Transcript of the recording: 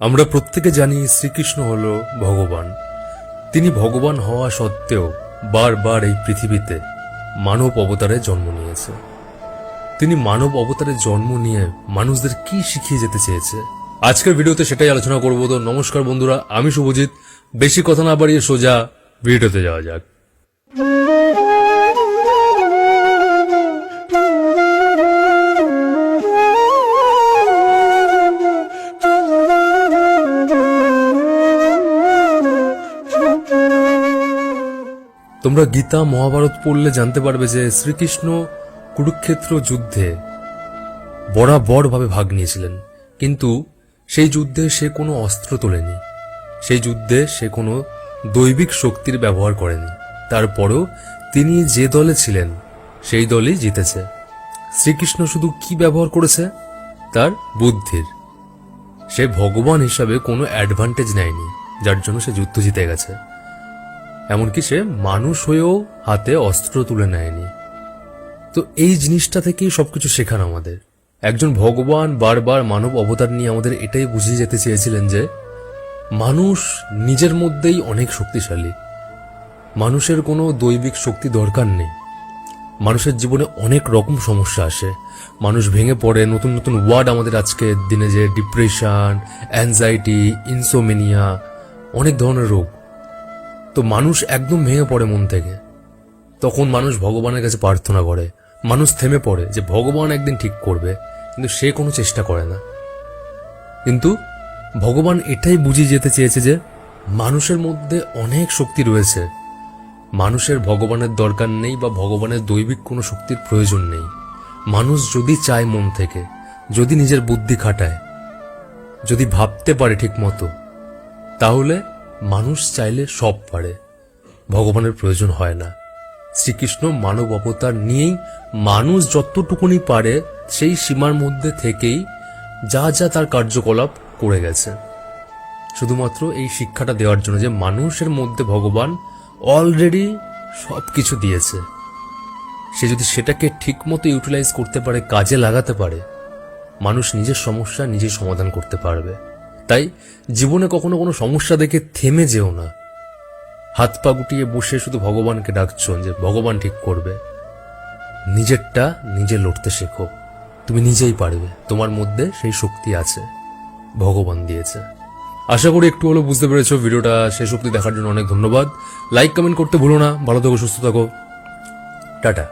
আমরা প্রত্যেকে জানি শ্রীকৃষ্ণ হল ভগবান। তিনি ভগবান হওয়া সত্ত্বেও বারবার এই পৃথিবীতে মানব অবতারে জন্ম নিয়েছে। তিনি মানব অবতারে জন্ম নিয়ে মানুষদের কি শিখিয়ে যেতে চেয়েছে, আজকের ভিডিওতে সেটাই আলোচনা করব। তো নমস্কার বন্ধুরা, আমি শুভজিৎ। বেশি কথা না বাড়িয়ে সোজা ভিডিওতে যাওয়া যাক। তোমরা গীতা মহাভারত পড়লে জানতে পারবে যে শ্রীকৃষ্ণ কুরুক্ষেত্র যুদ্ধে বরাবরভাবে ভাগ নিয়েছিলেন, কিন্তু সেই যুদ্ধে সে কোনো অস্ত্র তোলেনি, সেই যুদ্ধে সে কোনো দৈবিক শক্তির ব্যবহার করেনি। তারপরেও তিনি যে দলে ছিলেন সেই দলই জিতেছে। শ্রীকৃষ্ণ শুধু কি ব্যবহার করেছে? তার বুদ্ধির। সে ভগবান হিসাবে কোনো অ্যাডভান্টেজ নেয়নি, যার জন্য সে যুদ্ধ জিতে গেছে। এমনকি সে মানুষ হয়েও হাতে অস্ত্র তুলে নেয়নি। তো এই জিনিসটা থেকেই সবকিছু শেখানো আমাদের। একজন ভগবান বারবার মানব অবতার নিয়ে আমাদের এটাই বুঝিয়ে যেতে চেয়েছিলেন যে মানুষ নিজের মধ্যেই অনেক শক্তিশালী। মানুষের কোনো দৈবিক শক্তি দরকার নেই। মানুষের জীবনে অনেক রকম সমস্যা আসে, মানুষ ভেঙে পড়ে। নতুন নতুন ওয়ার্ড আমাদের আজকের দিনে, যে ডিপ্রেশন, অ্যাংজাইটি, ইনসোমেনিয়া, অনেক ধরনের রোগ। তো মানুষ একদম ভেঙে পড়ে মন থেকে। তখন মানুষ ভগবানের কাছে প্রার্থনা করে, মানুষ থেমে পড়ে যে ভগবান একদিন ঠিক করবে, কিন্তু সে কোনো চেষ্টা করে না। কিন্তু ভগবান এটাই বুঝিয়ে যেতে চেয়েছে যে মানুষের মধ্যে অনেক শক্তি রয়েছে। মানুষের ভগবানের দরকার নেই বা ভগবানের দৈবিক কোনো শক্তির প্রয়োজন নেই। মানুষ যদি চায় মন থেকে, যদি নিজের বুদ্ধি খাটায়, যদি ভাবতে পারে ঠিক মতো, তাহলে মানুষ চাইলে সব পারে। ভগবানের প্রয়োজন হয় না। শ্রীকৃষ্ণ মানব অবতার নিয়েই মানুষ যতটুকুনি পারে সেই সীমার মধ্যে থেকেই যা যা তার কার্যকলাপ করে গেছে, শুধুমাত্র এই শিক্ষাটা দেওয়ার জন্য যে মানুষের মধ্যে ভগবান অলরেডি সবকিছু দিয়েছে। সে যদি সেটাকে ঠিক মতো ইউটিলাইজ করতে পারে, কাজে লাগাতে পারে, মানুষ নিজের সমস্যা নিজেই সমাধান করতে পারবে। তাই জীবনে কখনো কোনো সমস্যা দেখে থেমে যেও না। হাত পা গুটিয়ে বসে শুধু ভগবানকে ডাকছো যে ভগবান ঠিক করবে। নিজেরটা নিজে লড়তে শেখো। তুমি নিজেই পারবে, তোমার মধ্যে সেই শক্তি আছে, ভগবান দিয়েছে। আশা করি একটু হলেও বুঝতে পেরেছো। ভিডিওটা শেষ অবধি দেখার জন্য অনেক ধন্যবাদ। লাইক কমেন্ট করতে ভুলো না। ভালো থাকো, সুস্থ থাকো, টাটা।